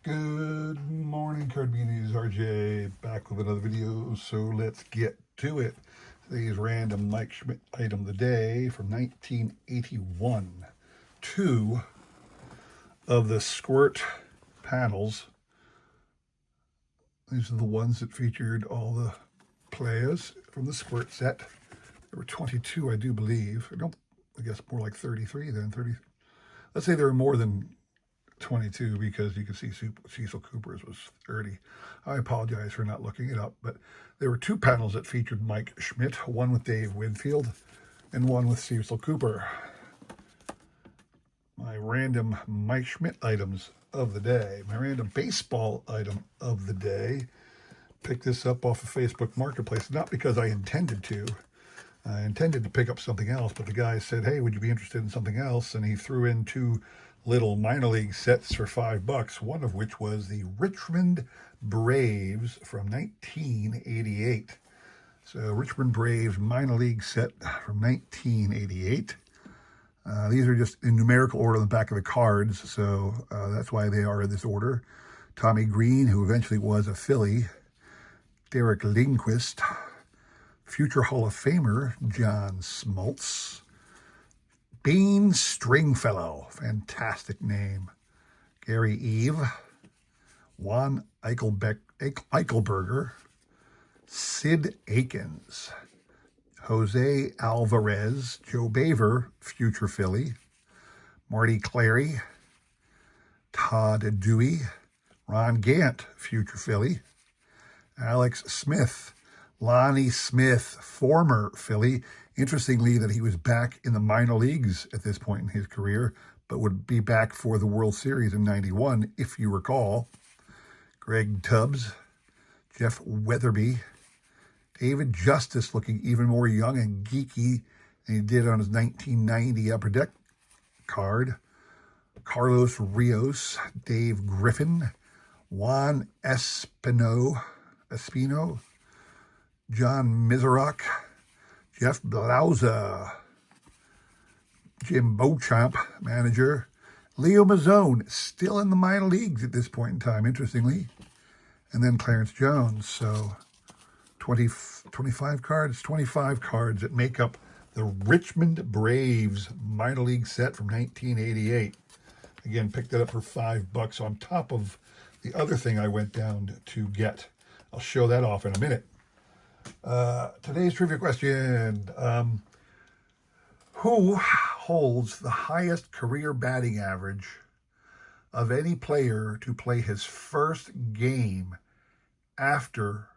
Good morning, Card Beanies. RJ back with another video. So let's get to it. Today's random Mike Schmidt item of the day from 1981. Two of the Squirt panels. These are the ones that featured all the players from the Squirt set. There were 22, I do believe. I guess more like 33 then. 30. Let's say there were more than 22 because you can see Cecil Cooper's was 30. I apologize for not looking it up, but there were two panels that featured Mike Schmidt, one with Dave Winfield and one with Cecil Cooper. My random Mike Schmidt items of the day. My random baseball item of the day. Picked this up off of Facebook Marketplace, not because I intended to. I intended to pick up something else, but the guy said, hey, would you be interested in something else? And he threw in two little minor league sets for $5, one of which was the Richmond Braves from 1988. So Richmond Braves minor league set from 1988. These are just in numerical order on the back of the cards, so that's why they are in this order. Tommy Green, who eventually was a Philly. Derek Lindquist. Future Hall of Famer John Smoltz. Bean Stringfellow, fantastic name. Gary Eve. Juan Eichelberger. Sid Akins. Jose Alvarez. Joe Baver, future Philly. Marty Clary. Todd Dewey. Ron Gant, future Philly. Alex Smith. Lonnie Smith, former Philly. Interestingly, that he was back in the minor leagues at this point in his career, but would be back for the World Series in '91, if you recall. Greg Tubbs, Jeff Weatherby, David Justice, looking even more young and geeky than he did on his 1990 Upper Deck card. Carlos Rios, Dave Griffin, Juan Espino, John Miserock, Jeff Blauza, Jim Beauchamp, manager, Leo Mazzone, still in the minor leagues at this point in time, interestingly, and then Clarence Jones. So 25 cards that make up the Richmond Braves minor league set from 1988. Again, picked it up for $5 on top of the other thing I went down to get. I'll show that off in a minute. Today's trivia question. Who holds the highest career batting average of any player to play his first game after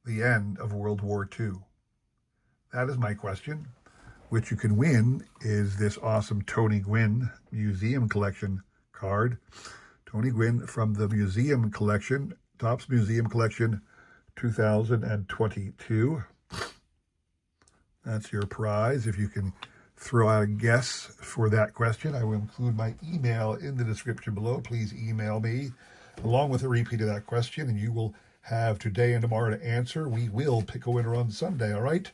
the end of World War II? That is my question. Which you can win is this awesome Tony Gwynn Museum Collection card. Tony Gwynn from the Museum Collection, Topps Museum Collection 2022. That's your prize. If you can throw out a guess for that question, I will include my email in the description below. Please email me along with a repeat of that question, and you will have today and tomorrow to answer. We will pick a winner on Sunday, all right?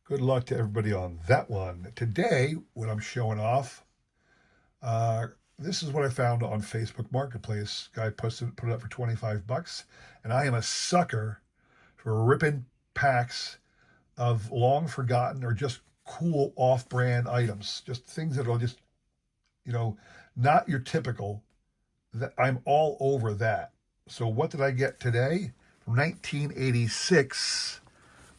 Good luck to everybody on that one. Today, what I'm showing off, this is what I found on Facebook Marketplace. Guy put it up for $25, and I am a sucker for ripping packs of long forgotten or just cool off-brand items, just things that are just, not your typical. That I'm all over that. So what did I get today? From 1986,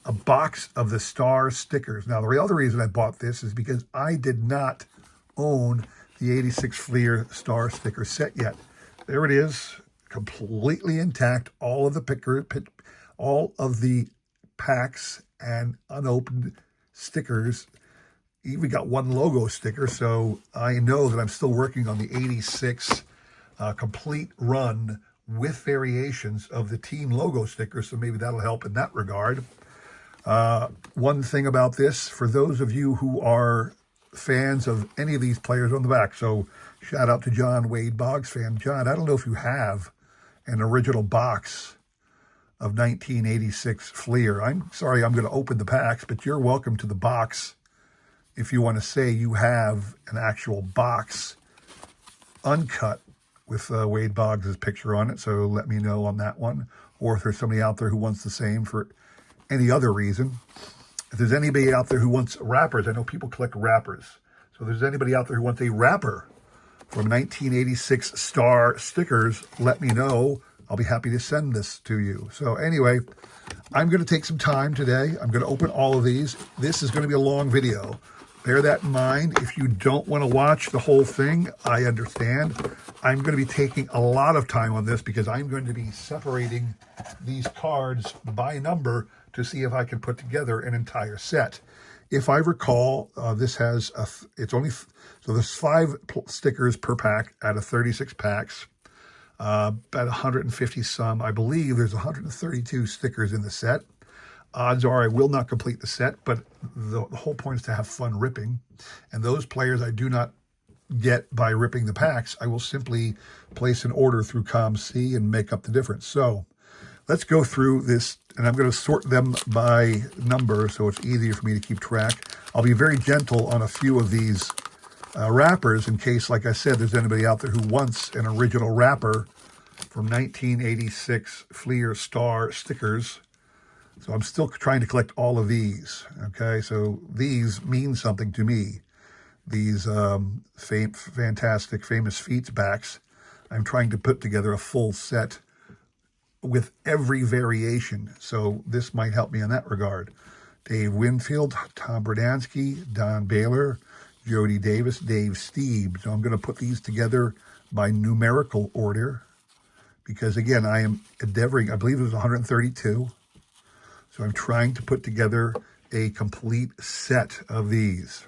a box of the Star stickers. Now, the other reason I bought this is because I did not own the 86 Fleer Star sticker set yet. There it is, completely intact. All of the packs and unopened stickers. Even got one logo sticker, so I know that I'm still working on the 86 complete run with variations of the team logo sticker, so maybe that'll help in that regard. One thing about this, for those of you who are fans of any of these players on the back, so shout out to John Wade Boggs fan. John, I don't know if you have an original box of 1986 Fleer. I'm sorry I'm going to open the packs, but you're welcome to the box if you want to say you have an actual box uncut with Wade Boggs' picture on it. So let me know on that one. Or if there's somebody out there who wants the same for any other reason. If there's anybody out there who wants wrappers, I know people collect wrappers. So if there's anybody out there who wants a wrapper from 1986 Star stickers, let me know. I'll be happy to send this to you. So anyway, I'm going to take some time today. I'm going to open all of these. This is going to be a long video. Bear that in mind. If you don't want to watch the whole thing, I understand. I'm going to be taking a lot of time on this because I'm going to be separating these cards by number to see if I can put together an entire set. If I recall, this has, it's only, so there's 5 stickers per pack out of 36 packs. About 150 some. I believe there's 132 stickers in the set. Odds are I will not complete the set, but the whole point is to have fun ripping. And those players I do not get by ripping the packs, I will simply place an order through ComC and make up the difference. So let's go through this, and I'm going to sort them by number so it's easier for me to keep track. I'll be very gentle on a few of these wrappers in case, like I said, there's anybody out there who wants an original wrapper from 1986 Fleer Star stickers. So I'm still trying to collect all of these, okay? So these mean something to me. These fantastic Famous Feats backs. I'm trying to put together a full set with every variation. So this might help me in that regard. Dave Winfield, Tom Berdansky, Don Baylor, Jody Davis, Dave Steeb. So I'm going to put these together by numerical order because, again, I am endeavoring, I believe it was 132. So I'm trying to put together a complete set of these.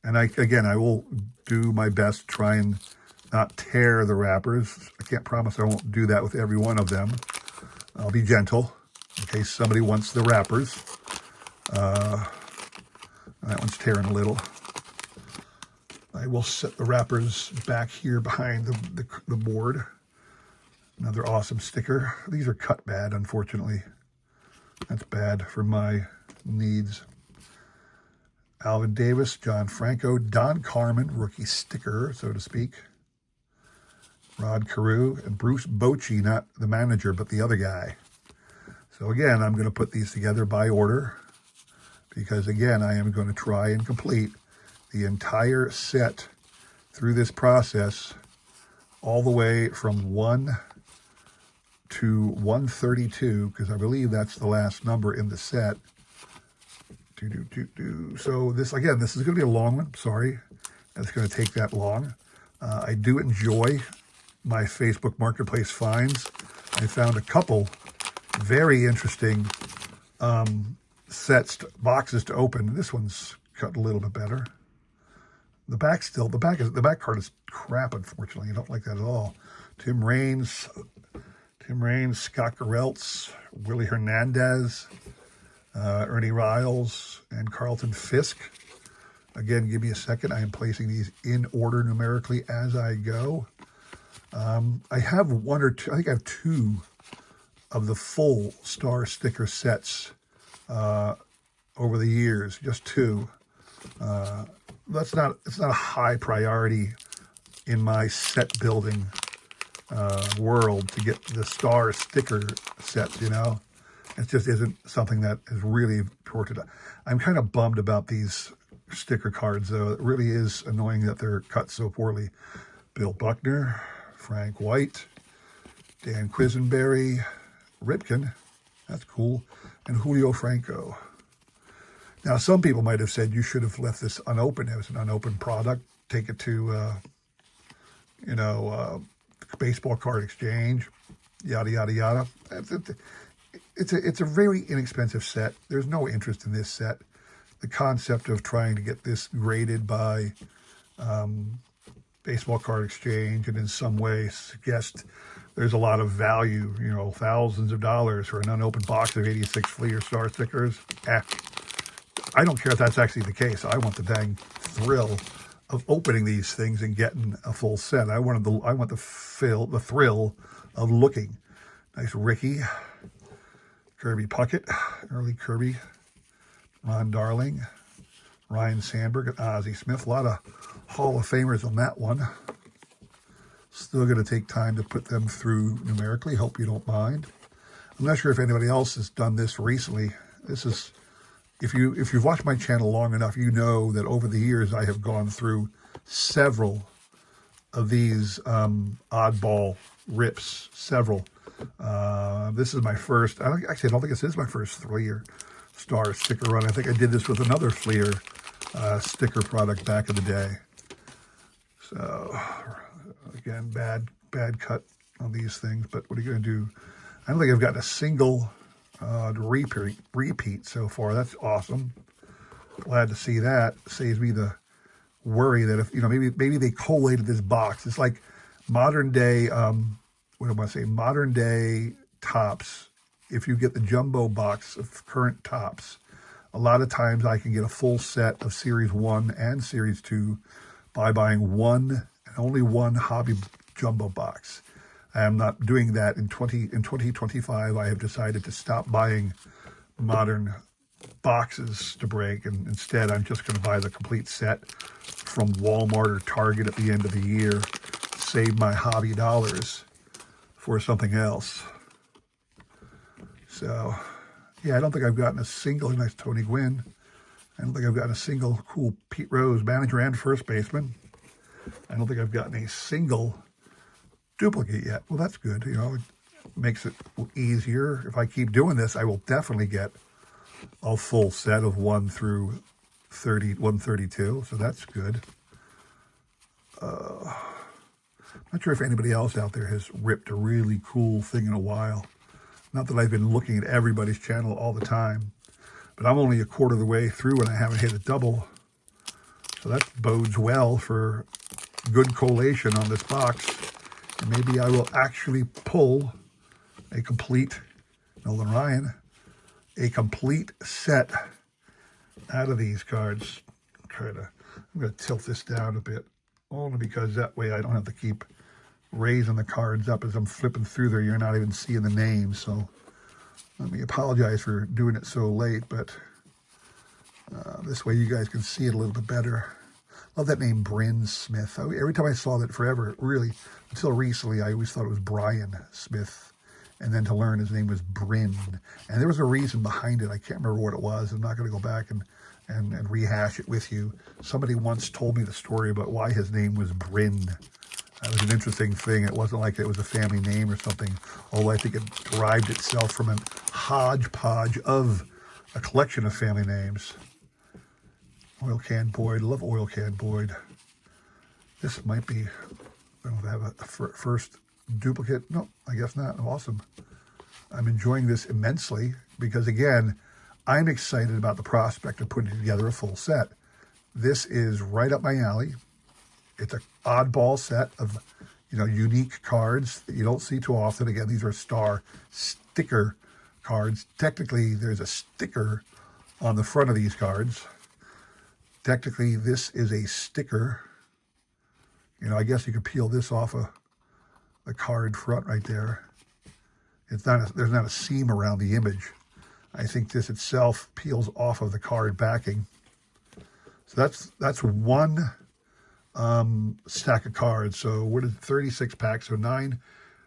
And I will do my best to try and not tear the wrappers. I can't promise I won't do that with every one of them. I'll be gentle in case somebody wants the wrappers. That one's tearing a little. I will set the wrappers back here behind the board. Another awesome sticker. These are cut bad, unfortunately. That's bad for my needs. Alvin Davis, John Franco, Don Carmen, rookie sticker, so to speak. Rod Carew, and Bruce Bochy, not the manager, but the other guy. So again, I'm going to put these together by order because, again, I am going to try and complete the entire set through this process all the way from 1 to 132, because I believe that's the last number in the set. So this, again, this is going to be a long one. Sorry, it's going to take that long. I do enjoy my Facebook Marketplace finds. I found a couple very interesting boxes to open. This one's cut a little bit better. The back card is crap, unfortunately. I don't like that at all. Tim Raines, Scott Gereltz, Willie Hernandez, Ernie Riles, and Carlton Fisk. Again, give me a second. I am placing these in order numerically as I go. I have one or two, I think I have 2 of the full Star sticker sets over the years, just 2. It's not a high priority in my set building world to get the Star sticker sets, you know. It just isn't something that is really important. I'm kind of bummed about these sticker cards, though. It really is annoying that they're cut so poorly. Bill Buckner, Frank White, Dan Quisenberry, Ripken, that's cool, and Julio Franco. Now, some people might have said you should have left this unopened. It was an unopened product. Take it to, baseball card exchange, yada, yada, yada. It's a very inexpensive set. There's no interest in this set. The concept of trying to get this graded by baseball card exchange and in some way suggest there's a lot of value, thousands of dollars for an unopened box of 86 Fleer Star stickers. I don't care if that's actually the case. I want the dang thrill of opening these things and getting a full set. I want the thrill of looking. Nice Ricky, Kirby Puckett, early Kirby, Ron Darling, Ryan Sandberg, and Ozzie Smith. A lot of Hall of Famers on that one. Still going to take time to put them through numerically. Hope you don't mind. I'm not sure if anybody else has done this recently. This is, if you've watched my channel long enough, you know that over the years I have gone through several of these oddball rips. Several. This is my first. I don't think this is my first Fleer Star sticker run. I think I did this with another Fleer sticker product back in the day. So again, bad cut on these things. But what are you going to do? I don't think I've gotten a single repeat so far. That's awesome. Glad to see that. Saves me the worry that if, maybe they collated this box. It's like modern day, modern day Topps. If you get the jumbo box of current Topps, a lot of times I can get a full set of Series 1 and Series 2 by buying one and only one hobby jumbo box. I am not doing that in 2025. I have decided to stop buying modern boxes to break, and instead I'm just going to buy the complete set from Walmart or Target at the end of the year, save my hobby dollars for something else. So yeah, I don't think I've gotten a single, nice Tony Gwynn. I don't think I've gotten a single cool Pete Rose, manager and first baseman. I don't think I've gotten a single duplicate yet. Well, that's good. It makes it easier. If I keep doing this, I will definitely get a full set of 1 through 132. So that's good. Not sure if anybody else out there has ripped a really cool thing in a while. Not that I've been looking at everybody's channel all the time, but I'm only a quarter of the way through and I haven't hit a double. So that bodes well for good collation on this box. And maybe I will actually pull a complete, Nolan Ryan, a complete set out of these cards. I'm going to tilt this down a bit, only because that way I don't have to keep raising the cards up as I'm flipping through there. You're not even seeing the names, so let me apologize for doing it so late, but this way you guys can see it a little bit better. Love that name, Bryn Smith. Every time I saw that forever, really, until recently, I always thought it was Brian Smith, and then to learn his name was Bryn. And there was a reason behind it. I can't remember what it was. I'm not going to go back and rehash it with you. Somebody once told me the story about why his name was Bryn. That was an interesting thing. It wasn't like it was a family name or something, although I think it derived itself from a hodgepodge of a collection of family names. Oil Can Boyd, love Oil Can Boyd. This might be, I don't have a first duplicate. No, I guess not. Awesome. I'm enjoying this immensely because, again, I'm excited about the prospect of putting together a full set. This is right up my alley. It's an oddball set of, unique cards that you don't see too often. Again, these are star sticker cards. Technically, there's a sticker on the front of these cards. Technically, this is a sticker. I guess you could peel this off of the card front right there. There's not a seam around the image. I think this itself peels off of the card backing. So that's one stack of cards. So what is 36 packs? So 9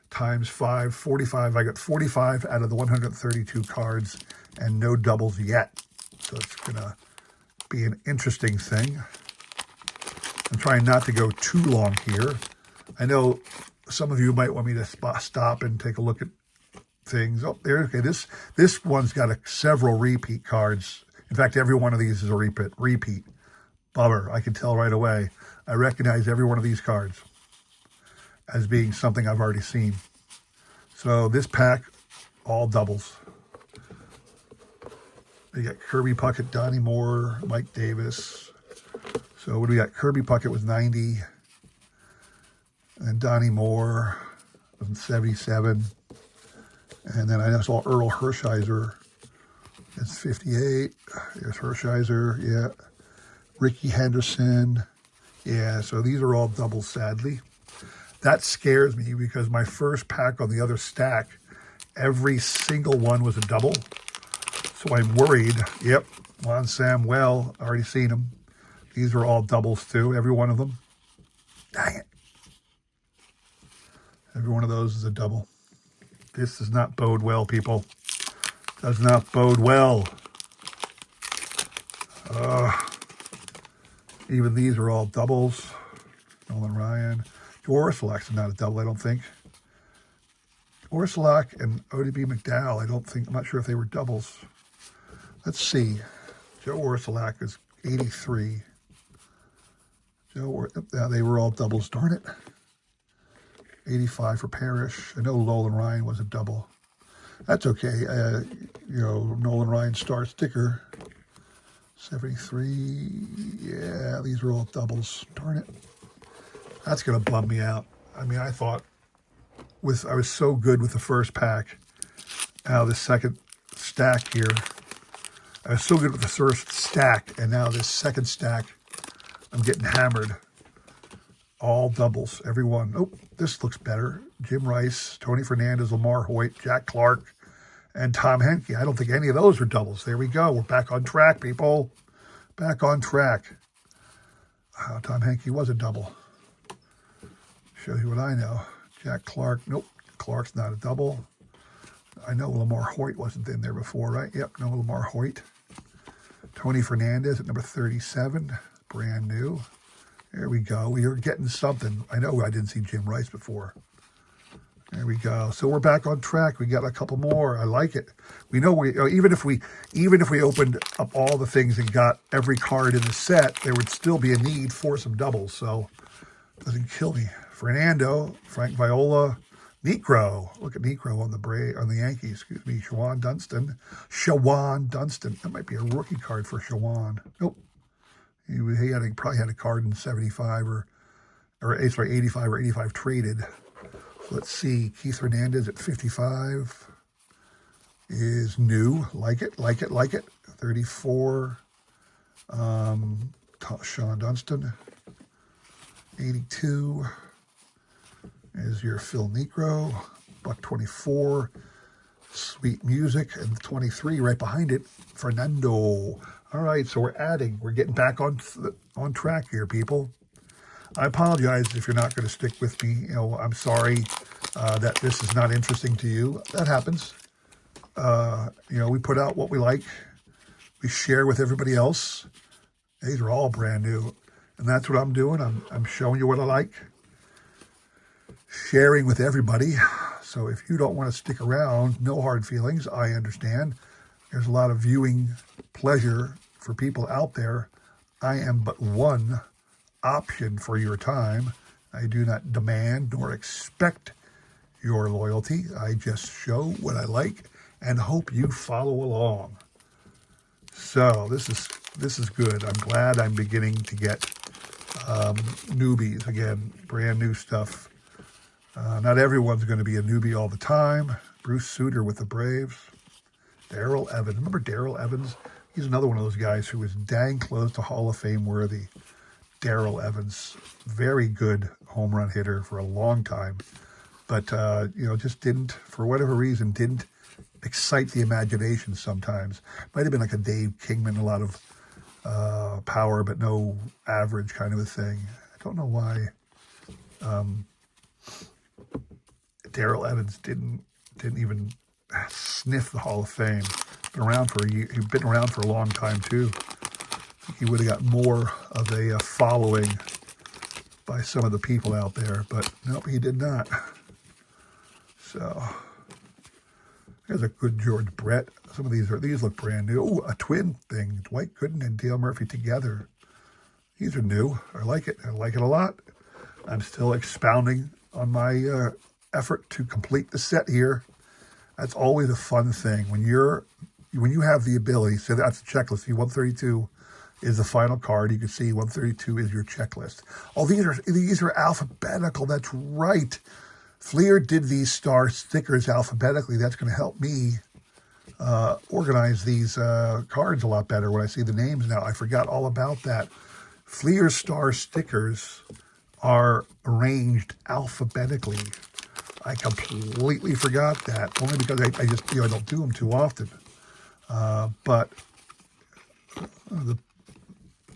times 5, 45. I got 45 out of the 132 cards and no doubles yet. So it's going to be an interesting thing. I'm trying not to go too long here. I know some of you might want me to stop and take a look at things. Oh, there. Okay, this one's got several repeat cards. In fact, every one of these is a repeat. Bummer. I can tell right away. I recognize every one of these cards as being something I've already seen. So this pack, all doubles. You got Kirby Puckett, Donnie Moore, Mike Davis. So what do we got? Kirby Puckett was 90. And Donnie Moore was 77. And then I saw Earl Hershiser. It's 58. There's Hershiser, yeah. Ricky Henderson. Yeah, so these are all doubles, sadly. That scares me because my first pack on the other stack, every single one was a double. So I'm worried. Yep, Juan Samuel, already seen him. These are all doubles too, every one of them. Dang it. Every one of those is a double. This does not bode well, people. Does not bode well. Even these are all doubles. Nolan Ryan. Orsolak's not a double, I don't think. Orsolak and ODB McDowell, I'm not sure if they were doubles. Let's see. Joe Orsolak is 83. They were all doubles, darn it. 85 for Parrish. I know Nolan Ryan was a double. That's okay. Nolan Ryan star sticker. 73. Yeah, these are all doubles. Darn it. That's going to bum me out. I mean, I thought I was so good with the first pack. Now this second stack here. I was so good with the first stack, and now this second stack, I'm getting hammered. All doubles, every one. Oh, this looks better. Jim Rice, Tony Fernandez, Lamar Hoyt, Jack Clark, and Tom Henke. I don't think any of those are doubles. There we go. We're back on track, people. Back on track. Tom Henke was a double. Show you what I know. Jack Clark. Nope. Clark's not a double. I know Lamar Hoyt wasn't in there before, right? Yep, no Lamar Hoyt. Tony Fernandez at number 37. Brand new. There we go. We are getting something. I know I didn't see Jim Rice before. There we go. So we're back on track. We got a couple more. I like it. We know even if we opened up all the things and got every card in the set, there would still be a need for some doubles. So it doesn't kill me. Fernando, Frank Viola, Necro. Look at Necro on the Yankees. Excuse me. Shawan Dunston. That might be a rookie card for Shawan. Nope. He probably had a card in 75 or 85 or 85 traded. So let's see. Keith Hernandez at 55 is new. Like it. 34. Sean Dunston. 82 is your Phil Necro. Buck 24. Sweet Music. And 23 right behind it. Fernando. All right, so we're getting back on track here, people. I apologize if you're not going to stick with me. I'm sorry that this is not interesting to you. That happens. We put out what we like. We share with everybody else. These are all brand new, and that's what I'm doing. I'm showing you what I like, sharing with everybody. So if you don't want to stick around, no hard feelings. I understand. There's a lot of viewing pleasure for people out there. I am but one option for your time. I do not demand nor expect your loyalty. I just show what I like and hope you follow along. So this is good. I'm glad I'm beginning to get newbies again, brand new stuff. Not everyone's going to be a newbie all the time. Bruce Sutter with the Braves. Darrell Evans. Remember Darrell Evans? He's another one of those guys who was dang close to Hall of Fame worthy. Darrell Evans. Very good home run hitter for a long time. But, just for whatever reason, didn't excite the imagination sometimes. Might have been like a Dave Kingman, a lot of power, but no average kind of a thing. I don't know why Darrell Evans didn't even sniff the Hall of Fame. Been around for a year. He's been around for a long time too. I think he would have got more of a following by some of the people out there, but nope, he did not. So there's a good George Brett. Some of these look brand new. Oh, a twin thing. Dwight Gooden and Dale Murphy together. These are new. I like it. I like it a lot. I'm still expounding on my effort to complete the set here. That's always a fun thing when you have the ability. So that's a checklist. See, 132 is the final card. You can see 132 is your checklist. Oh, these are alphabetical. That's right. Fleer did these star stickers alphabetically. That's going to help me organize these cards a lot better when I see the names now. I forgot all about that. Fleer star stickers are arranged alphabetically. I completely forgot that, only because I just I don't do them too often. But the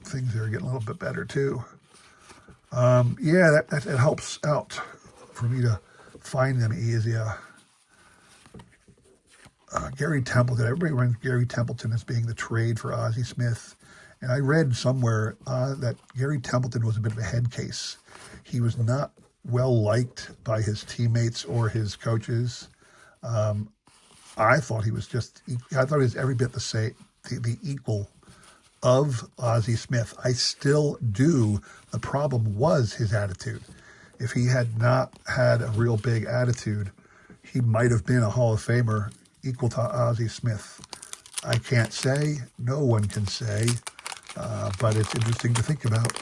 things there are getting a little bit better too. It helps out for me to find them easy. Gary Templeton. Everybody runs Gary Templeton as being the trade for Ozzie Smith. And I read somewhere that Gary Templeton was a bit of a head case. He was not well liked by his teammates or his coaches. I thought he was every bit the same, the equal of Ozzie Smith. I still do. The problem was his attitude. If he had not had a real big attitude, he might have been a Hall of Famer equal to Ozzie Smith. I can't say. No one can say. But it's interesting to think about.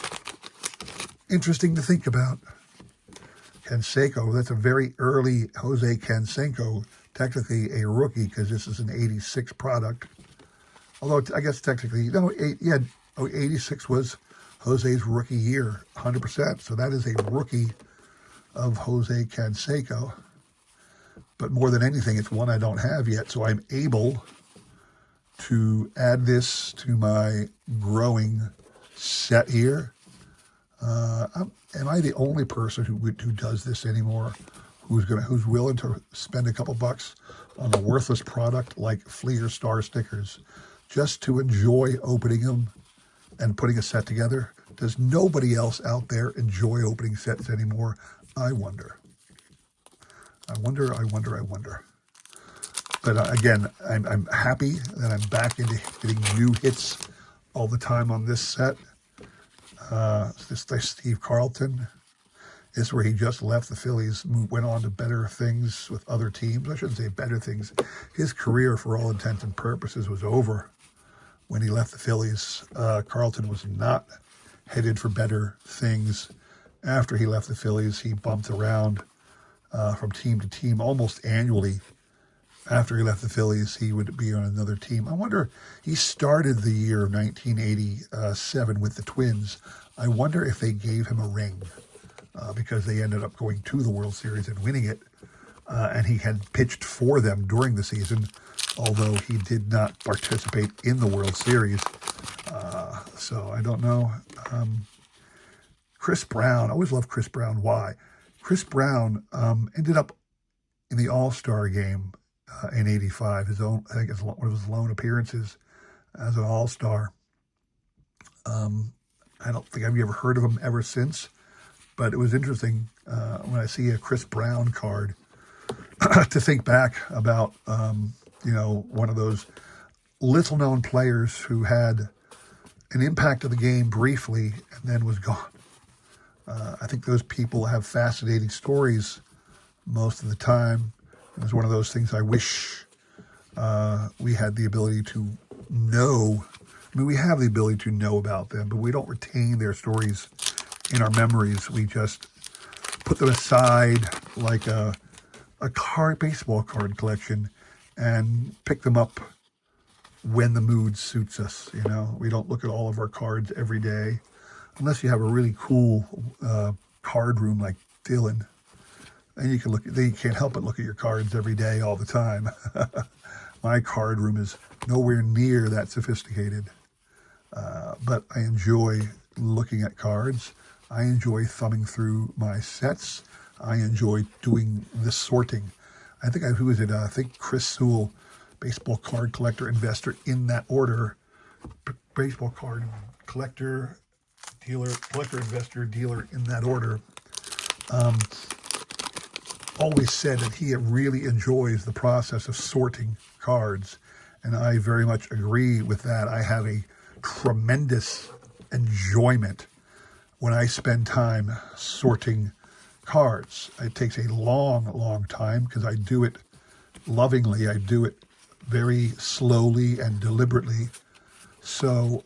Canseco, that's a very early Jose Canseco, technically a rookie because this is an 86 product. Although I guess technically, 86 was Jose's rookie year, 100%. So that is a rookie of Jose Canseco. But more than anything, it's one I don't have yet. So I'm able to add this to my growing set here. Am I the only person who does this anymore? Who's willing to spend a couple bucks on a worthless product like Fleer Star stickers just to enjoy opening them and putting a set together? Does nobody else out there enjoy opening sets anymore? I wonder. But again, I'm happy that I'm back into getting new hits all the time on this set. This is Steve Carlton. This is where he just left the Phillies, went on to better things with other teams. I shouldn't say better things. His career, for all intents and purposes, was over when he left the Phillies. Carlton was not headed for better things. After he left the Phillies, he bumped around from team to team almost annually. After he left the Phillies, he would be on another team. I wonder, he started the year of 1987 with the Twins. I wonder if they gave him a ring because they ended up going to the World Series and winning it. And he had pitched for them during the season, although he did not participate in the World Series. So I don't know. Chris Brown, I always loved Chris Brown. Why? Chris Brown ended up in the All-Star game in '85. I think it's one of his lone appearances as an All-Star. I don't think I've ever heard of him ever since, but it was interesting when I see a Chris Brown card to think back about, one of those little-known players who had an impact of the game briefly and then was gone. I think those people have fascinating stories most of the time. It was one of those things I wish we had the ability to know. I mean, we have the ability to know about them, but we don't retain their stories in our memories. We just put them aside like a baseball card collection and pick them up when the mood suits us. We don't look at all of our cards every day, unless you have a really cool card room like Dylan. And you can't help but look at your cards every day, all the time. My card room is nowhere near that sophisticated. But I enjoy looking at cards. I enjoy thumbing through my sets. I enjoy doing this sorting. I think Chris Sewell, baseball card collector, investor, in that order. Baseball card collector, investor, dealer, in that order. Always said that he really enjoys the process of sorting cards, and I very much agree with that. I have a tremendous enjoyment when I spend time sorting cards. It takes a long, long time because I do it lovingly. I do it very slowly and deliberately. So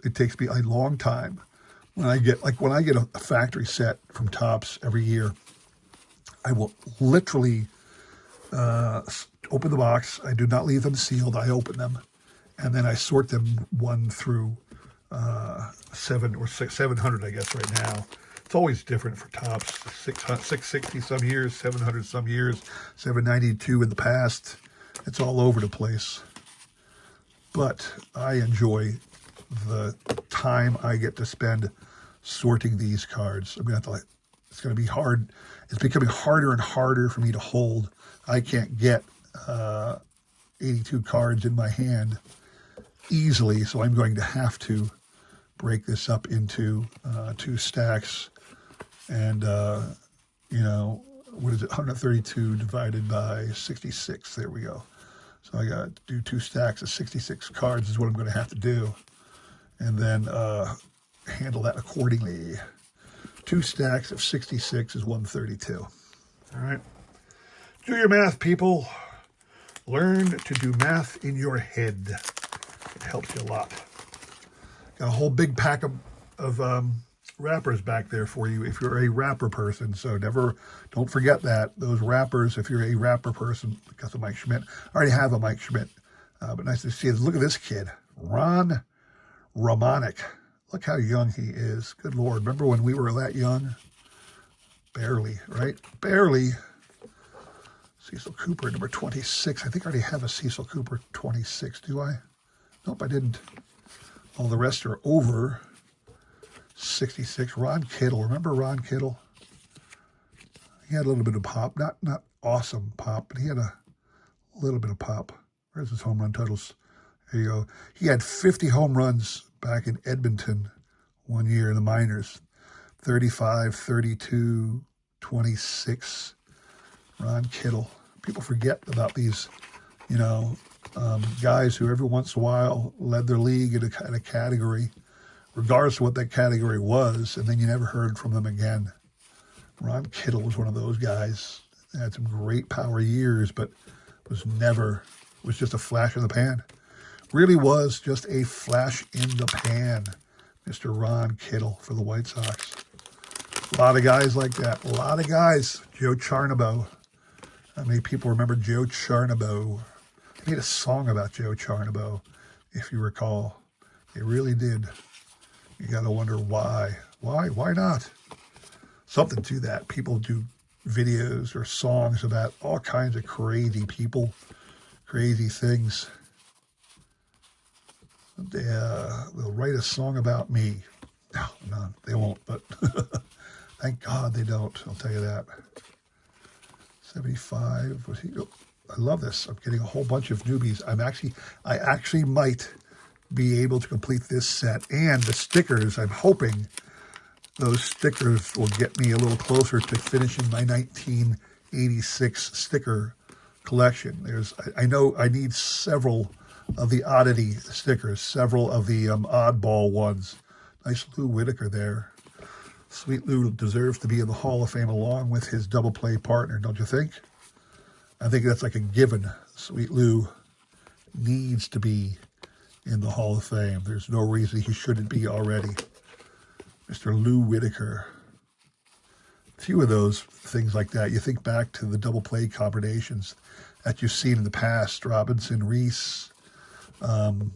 it takes me a long time. When I get a factory set from Topps every year, I will literally open the box. I do not leave them sealed. I open them, and then I sort them 1 through 700, I guess, right now. It's always different for Topps. 660 some years, 700 some years, 792 in the past. It's all over the place. But I enjoy the time I get to spend sorting these cards. I'm going to have to It's going to be hard. It's becoming harder and harder for me to hold. I can't get 82 cards in my hand easily, so I'm going to have to break this up into 2 stacks. And, you know, what is it, 132 divided by 66. There we go. So I got to do 2 stacks of 66 cards is what I'm going to have to do. And then handle that accordingly. 2 stacks of 66 is 132. All right. Do your math, people. Learn to do math in your head. It helps you a lot. Got a whole big pack of wrappers back there for you if you're a wrapper person. So don't forget that. Those wrappers, if you're a wrapper person, because of Mike Schmidt. I already have a Mike Schmidt. But nice to see it. Look at this kid. Ron Romanic. Look how young he is. Good Lord. Remember when we were that young? Barely, right? Barely. Cecil Cooper, number 26. I think I already have a Cecil Cooper 26, do I? Nope, I didn't. All the rest are over 66. Ron Kittle. Remember Ron Kittle? He had a little bit of pop. Not awesome pop, but he had a little bit of pop. Where's his home run totals? There you go. He had 50 home runs back in Edmonton one year in the minors. 35, 32, 26. Ron Kittle. People forget about these, you know, guys who every once in a while led their league in a category, regardless of what that category was, and then you never heard from them again. Ron Kittle was one of those guys. Had some great power years, but was just a flash in the pan. Really was just a flash in the pan, Mr. Ron Kittle for the White Sox. A lot of guys like that. A lot of guys. Joe Charnabo. How many people remember Joe Charnabo? They made a song about Joe Charnabo, if you recall. They really did. You got to wonder why. Why not? Something to that. People do videos or songs about all kinds of crazy people, crazy things. They'll write a song about me. No, they won't, but thank God they don't. I'll tell you that. 75. I love this. I'm getting a whole bunch of newbies. I actually might be able to complete this set. And the stickers, I'm hoping those stickers will get me a little closer to finishing my 1986 sticker collection. I know I need several of the oddity stickers, several of the oddball ones. Nice Lou Whitaker there. Sweet Lou deserves to be in the Hall of Fame along with his double play partner, don't you think? I think that's like a given. Sweet Lou needs to be in the Hall of Fame. There's no reason he shouldn't be already. Mr. Lou Whitaker. A few of those things like that. You think back to the double play combinations that you've seen in the past. Robinson, Reese. Who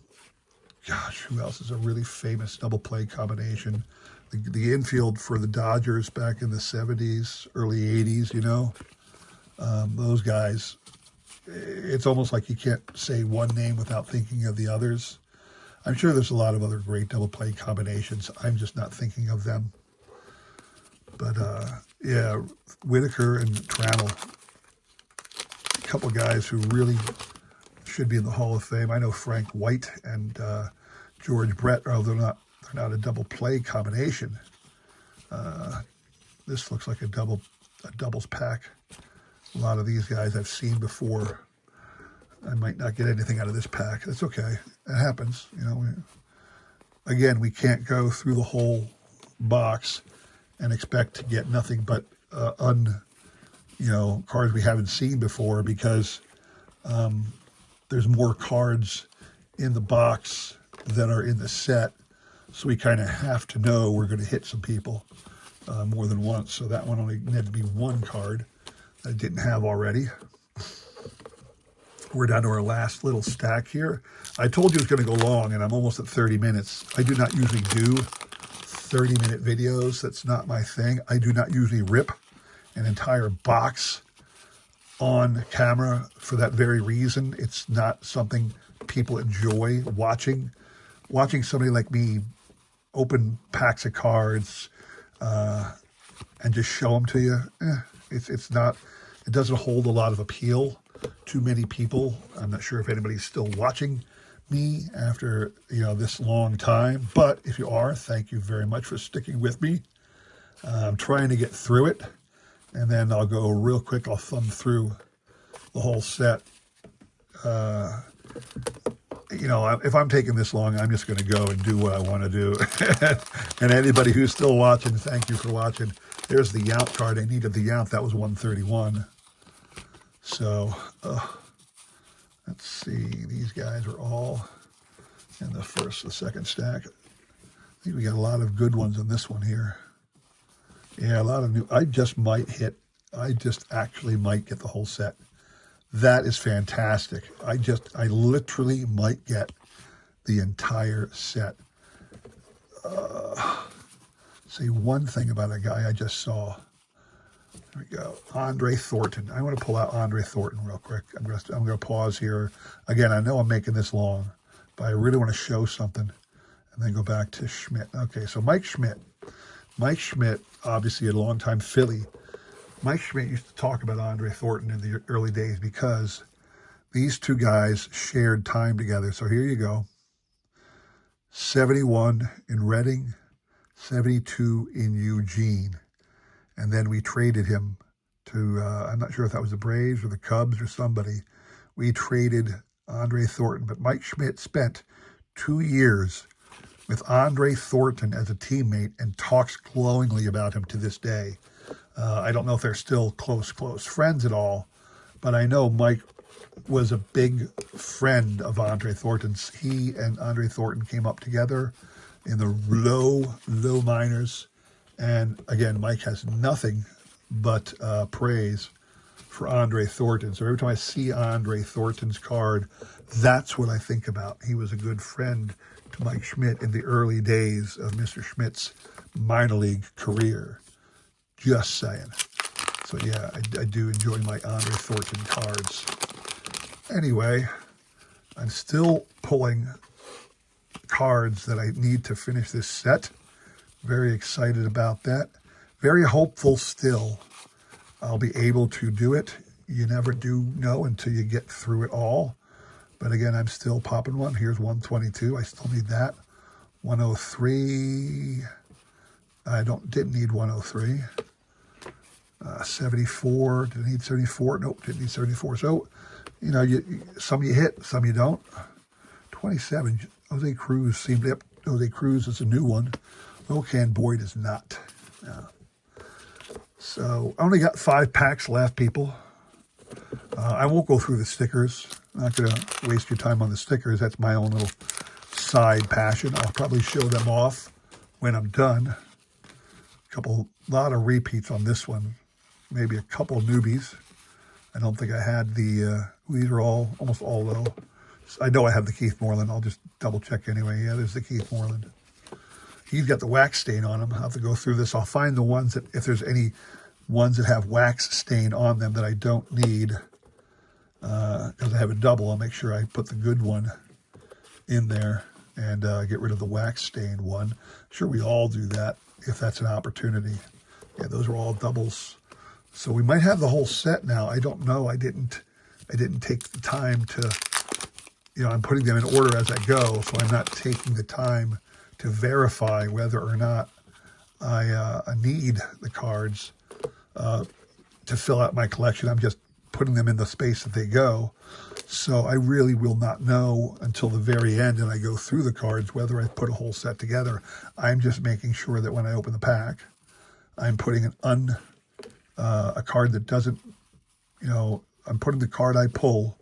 else is a really famous double play combination? The infield for the Dodgers back in the 70s, early 80s, you know. Those guys, it's almost like you can't say one name without thinking of the others. I'm sure there's a lot of other great double play combinations. I'm just not thinking of them. But, yeah, Whitaker and Trammell, a couple guys who really should be in the Hall of Fame. I know Frank White and George Brett, although they're not a double play combination. This looks like a doubles pack. A lot of these guys I've seen before. I might not get anything out of this pack. That's okay. It happens. You know. Again, we can't go through the whole box and expect to get nothing but cards we haven't seen before, because there's more cards in the box that are in the set. So we kind of have to know we're going to hit some people more than once. So that one only had to be one card that I didn't have already. We're down to our last little stack here. I told you it was going to go long, and I'm almost at 30 minutes. I do not usually do 30-minute videos. That's not my thing. I do not usually rip an entire box on camera for that very reason. It's not something people enjoy watching. Watching somebody like me open packs of cards, and just show them to you, it's not, it doesn't hold a lot of appeal to many people. I'm not sure if anybody's still watching me after, this long time, but if you are, thank you very much for sticking with me. I'm trying to get through it, and then I'll go real quick. I'll thumb through the whole set. If I'm taking this long, I'm just going to go and do what I want to do. And anybody who's still watching, thank you for watching. There's the Yount card. I needed the Yount. That was 131. So, let's see. These guys are all in the first, the second stack. I think we got a lot of good ones in this one here. Yeah, a lot of new. I just actually might get the whole set. That is fantastic. I literally might get the entire set. Say one thing about a guy I just saw. There we go. Andre Thornton. I want to pull out Andre Thornton real quick. I'm going to pause here. Again, I know I'm making this long, but I really want to show something and then go back to Schmidt. Okay, so Mike Schmidt. Mike Schmidt, obviously a longtime Philly. Mike Schmidt used to talk about Andre Thornton in the early days because these two guys shared time together. So here you go. 71 in Reading, 72 in Eugene. And then we traded him to, I'm not sure if that was the Braves or the Cubs or somebody. We traded Andre Thornton. But Mike Schmidt spent 2 years with Andre Thornton as a teammate and talks glowingly about him to this day. I don't know if they're still close friends at all, but I know Mike was a big friend of Andre Thornton's. He and Andre Thornton came up together in the low minors. And again, Mike has nothing but praise for Andre Thornton. So every time I see Andre Thornton's card, that's what I think about. He was a good friend to Mike Schmidt in the early days of Mr. Schmidt's minor league career. Just saying. So yeah, I do enjoy my Andre Thornton cards. Anyway, I'm still pulling cards that I need to finish this set. Very excited about that. Very hopeful still I'll be able to do it. You never do know until you get through it all. But again, I'm still popping one. Here's 122. I still need that. 103. I didn't need 103. 74. Did I need 74? Nope, didn't need 74. So, some you hit, some you don't. 27. Jose Cruz seemed up. Jose Cruz is a new one. Locan Boyd is not. So I only got 5 packs left, people. I won't go through the stickers. I'm not going to waste your time on the stickers. That's my own little side passion. I'll probably show them off when I'm done. Lot of repeats on this one. Maybe a couple newbies. I don't think I had these are almost all low. I know I have the Keith Moreland. I'll just double check anyway. Yeah, there's the Keith Moreland. He's got the wax stain on him. I'll have to go through this. I'll find the ones that, if there's any ones that have wax stain on them that I don't need, because I have a double, I'll make sure I put the good one in there and get rid of the wax stained one. I'm sure we all do that if that's an opportunity. Yeah, those are all doubles. So we might have the whole set now. I don't know. I didn't take the time to, I'm putting them in order as I go, so I'm not taking the time to verify whether or not I need the cards to fill out my collection. I'm just putting them in the space that they go. So I really will not know until the very end and I go through the cards whether I put a whole set together. I'm just making sure that when I open the pack, I'm putting a card that doesn't, I'm putting the card I pull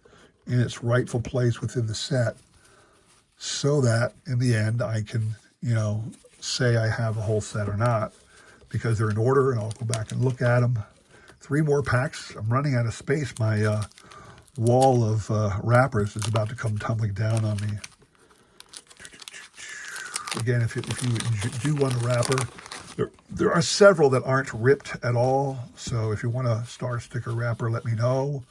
in its rightful place within the set so that in the end I can, say I have a whole set or not, because they're in order, and I'll go back and look at them. 3 more packs. I'm running out of space. My wall of wrappers is about to come tumbling down on me. Again, if you do want a wrapper, there are several that aren't ripped at all. So if you want a star sticker wrapper, let me know.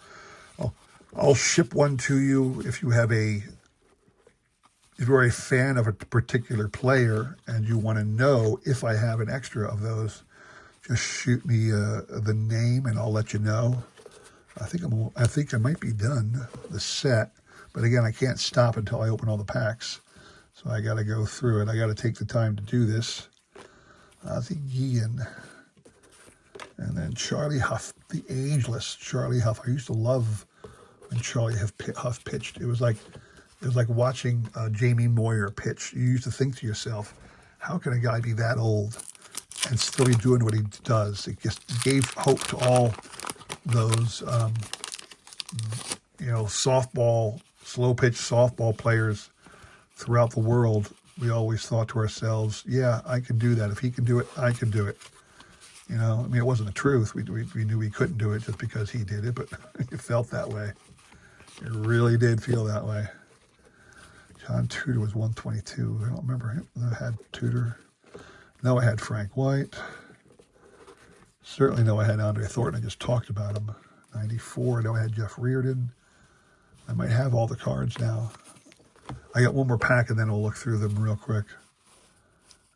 I'll ship one to you if you have if you're a fan of a particular player and you want to know if I have an extra of those, just shoot me the name and I'll let you know. I think I might be done the set, but again, I can't stop until I open all the packs. So I got to go through it. I got to take the time to do this. Ozzie Guillen. And then Charlie Huff, the ageless Charlie Huff. I used to love when Charlie Huff pitched. It was like watching Jamie Moyer pitch. You used to think to yourself, how can a guy be that old and still be doing what he does? It just gave hope to all those, softball, slow pitch softball players throughout the world. We always thought to ourselves, yeah, I can do that. If he can do it, I can do it. It wasn't the truth. We knew we couldn't do it just because he did it, but it felt that way. It really did feel that way. John Tudor was 122. I don't remember him. I had Tudor. No, I had Frank White. Certainly know I had Andre Thornton. I just talked about him. 94. I know I had Jeff Reardon. I might have all the cards now. I got one more pack and then we'll look through them real quick.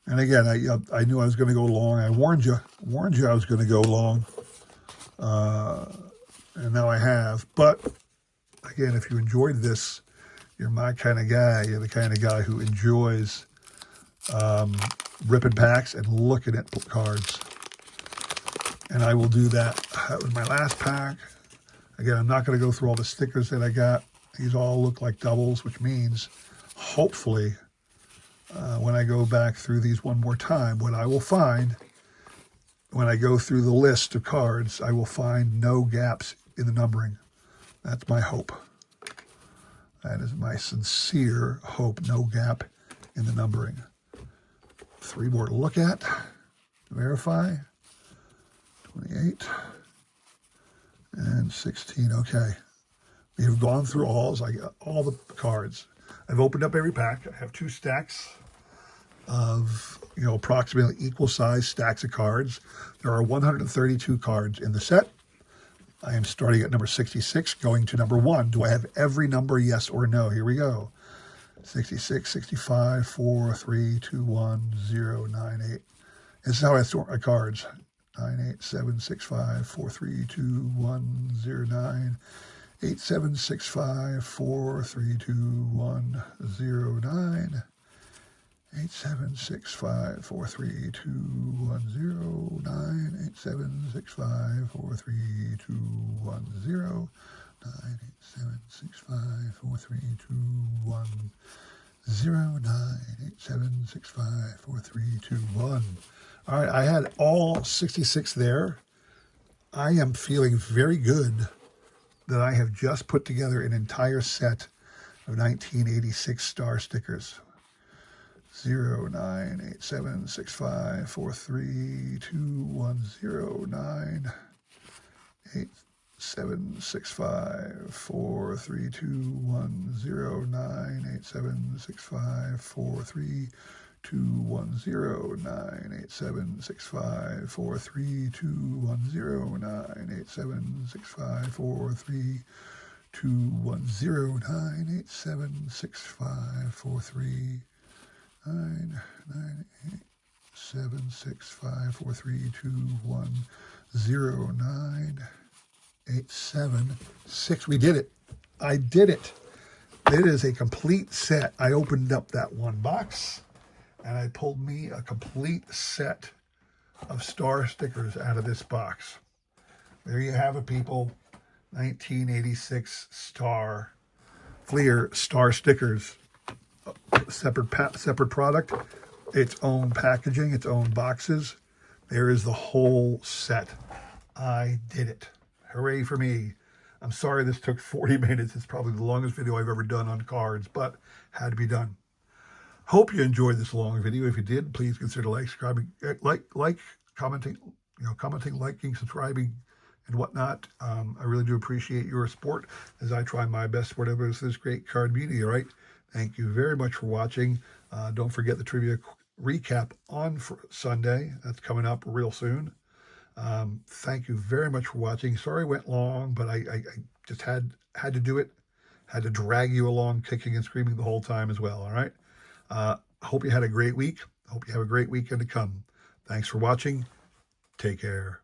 And again, I knew I was going to go long. I warned you I was going to go long. And now I have. But again, if you enjoyed this, you're my kind of guy. You're the kind of guy who enjoys ripping packs and looking at cards. And I will do that. That was my last pack. Again, I'm not going to go through all the stickers that I got. These all look like doubles, which means hopefully when I go back through these one more time, what I will find when I go through the list of cards, I will find no gaps in the numbering. That's my hope. That is my sincere hope, no gap in the numbering. 3 more to look at, verify. 28 and 16. Okay. We have gone through I got all the cards. I've opened up every pack. I have 2 stacks of, approximately equal size stacks of cards. There are 132 cards in the set. I am starting at number 66, going to number 1. Do I have every number, yes or no? Here we go. 66, 65, 4, 3, 2, 1, 0, 9, 8. This is how I sort my cards. 9, 8, 7, 6, 5, 4, 3, 2, 1, 0, 9, 8, 7, 6, 5, 4, 3, 2, 1, 0, 9, 8, 7, 6, 5, 4, 3, 2, 1, 0, 9, 8, 7, 6, 5, 4, 3, 2, 1, 0, 9, 8, 7, 6, 5, 4, 3, 2, 1, 0, 9, 8, 7, 6, 5, 4, 3, 2, 1. All right, I had all 66 there. I am feeling very good that I have just put together an entire set of 1986 star stickers. 0, 9, 8, 7, 6, 5, 4, 3, 2, 1, 0, 9, 8, 7, 6, 5, 4, 3, 2, 1, 0, 9, 8, 7, 6, 5, 4, 3, 2, 1, 0, 9, 8, 7, 6, 5, 4, 3, 2, 1, 0, 9, 8, 7, 6, 5, 4, 3, 2, 1, 0, 9, 8, 7, 6, 5, 4, 3, 9, 9, 8, 7, 6, 5, 4, 3, 2, 1, 0, 9, 8, 7, 6. We did it. I did it. It is a complete set. I opened up that one box and I pulled me a complete set of star stickers out of this box. There you have it, people. 1986 Fleer star stickers. Separate product, its own packaging, its own boxes. There is the whole set. I did it. Hooray for me. I'm sorry this took 40 minutes. It's probably the longest video I've ever done on cards, but had to be done. Hope you enjoyed this long video. If you did, please consider subscribing, commenting, liking, subscribing, and whatnot. I really do appreciate your support as I try my best to support this great card media, right? Thank you very much for watching. Don't forget the trivia recap on Sunday. That's coming up real soon. Thank you very much for watching. Sorry it went long, but I just had to do it. Had to drag you along kicking and screaming the whole time as well, all right? Hope you had a great week. Hope you have a great weekend to come. Thanks for watching. Take care.